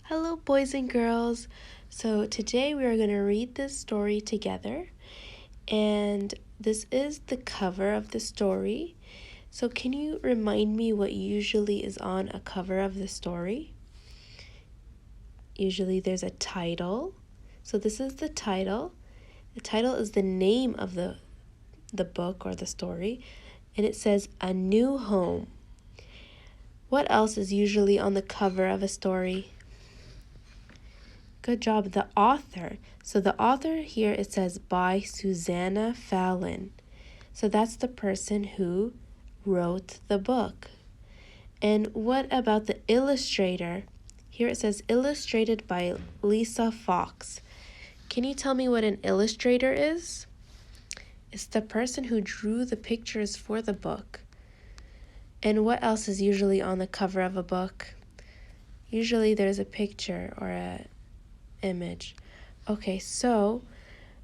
Hello, boys and girls. So, today we are going to read this story together, and this is the cover of the story. So, can you remind me what usually is on a cover of the story? Usually there's a title. So, this is the title. The title is the name of the book or the story, and it says A New Home. What else is usually on the cover of a story? Good job, the author. So the author here, it says by Sussana Fallon. So that's the person who wrote the book. And what about the illustrator? Here it says illustrated by Lisa Fox. Can you tell me what an illustrator is? It's the person who drew the pictures for the book. And what else is usually on the cover of a book? Usually there's a picture or a image. Okay, so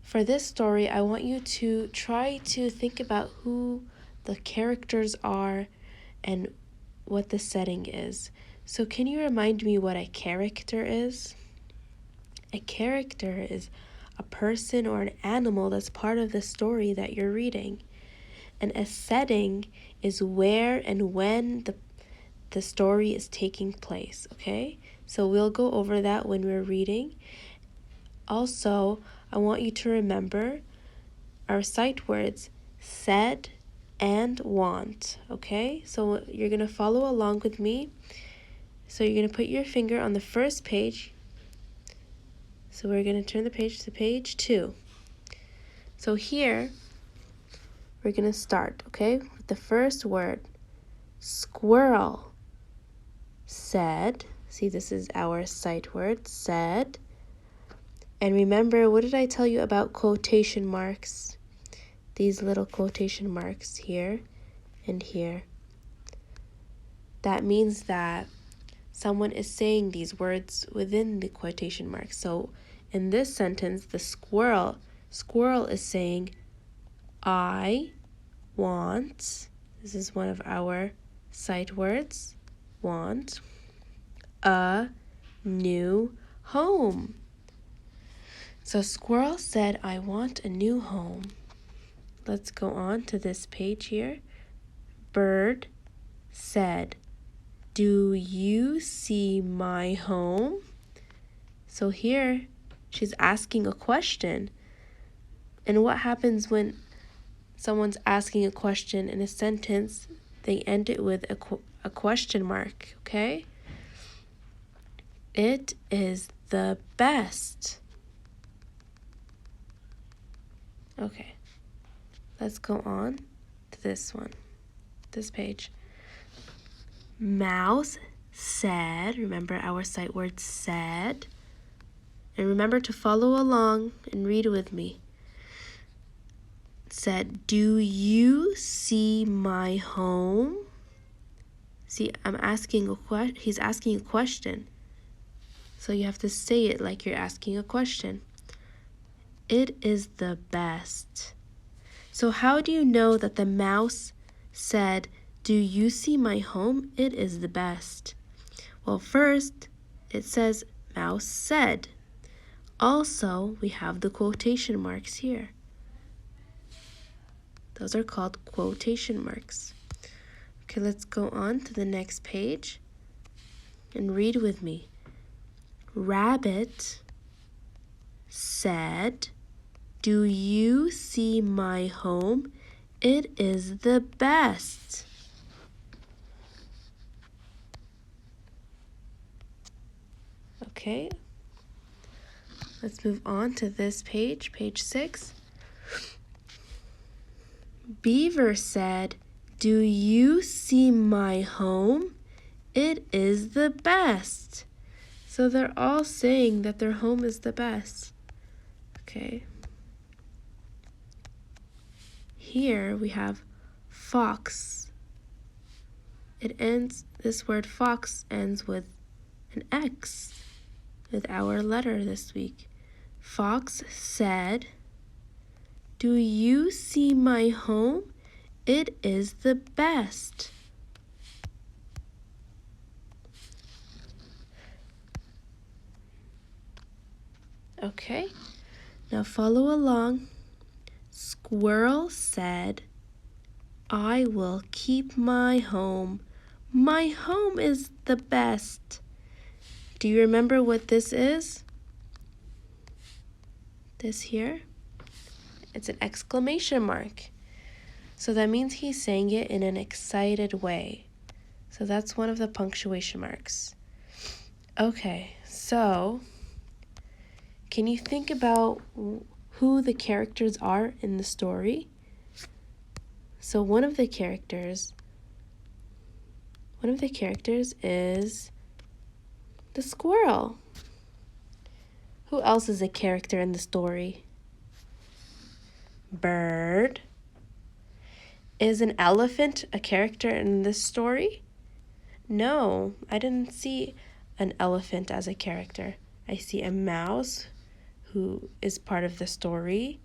for this story, I want you to try to think about who the characters are and what the setting is. So can you remind me what a character is? A character is a person or an animal that's part of the story that you're reading. And a setting is where and when the story is taking place, okay? So we'll go over that when we're reading. Also, I want you to remember our sight words said and want, okay? So you're going to follow along with me. So you're going to put your finger on the first page. So we're going to turn the page to page 2. So here, we're going to start, okay, with the first word. Squirrel. Said. See, this is our sight word, said. And remember, what did I tell you about quotation marks? These little quotation marks here and here. That means that someone is saying these words within the quotation marks. So in this sentence, the squirrel is saying, I want, this is one of our sight words, want, a new home. So squirrel said, I want a new home. Let's go on to this page here. Bird said, do you see my home? So here she's asking a question. And what happens when someone's asking a question in a sentence? They end it with a question mark, okay? It is the best. Okay, let's go on to this one, this page. Mouse said, remember our sight word said, and remember to follow along and read with me. Said, do you see my home? See, he's asking a question. So you have to say it like you're asking a question. It is the best. So how do you know that the mouse said, do you see my home? It is the best. Well, first, it says mouse said. Also, we have the quotation marks here. Those are called quotation marks. Okay, let's go on to the next page and read with me. Rabbit said, do you see my home? It is the best. Okay, let's move on to this page, page 6. Beaver said, do you see my home? It is the best. So they're all saying that their home is the best. Okay. Here we have fox. This word fox ends with an X, with our letter this week. Fox said, do you see my home? It is the best. Okay, now follow along. Squirrel said, I will keep my home. My home is the best. Do you remember what this is? This here? It's an exclamation mark. So that means he's saying it in an excited way. So that's one of the punctuation marks. Okay, so can you think about who the characters are in the story? So one of the characters is the squirrel. Who else is a character in the story? Bird. Is an elephant a character in this story? No, I didn't see an elephant as a character. I see a mouse who is part of the story,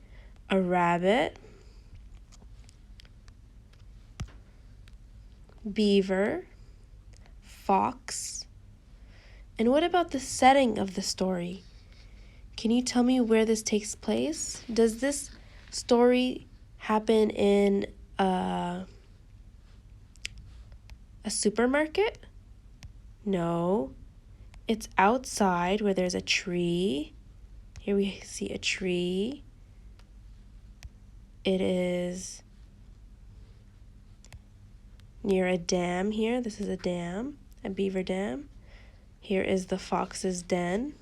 a rabbit, beaver, fox. And what about the setting of the story? Can you tell me where this takes place? Does this story happen in a supermarket? No. It's outside where there's a tree. Here we see a tree. It is near a dam here. This is a dam, a beaver dam. Here is the fox's den.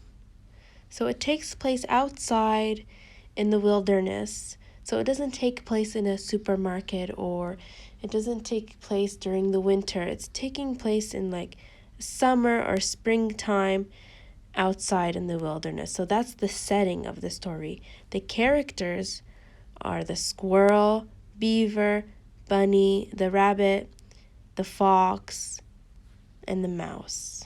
So it takes place outside in the wilderness. So it doesn't take place in a supermarket, or it doesn't take place during the winter. It's taking place in like summer or springtime outside in the wilderness. So that's the setting of the story. The characters are the squirrel, beaver, bunny, the rabbit, the fox, and the mouse.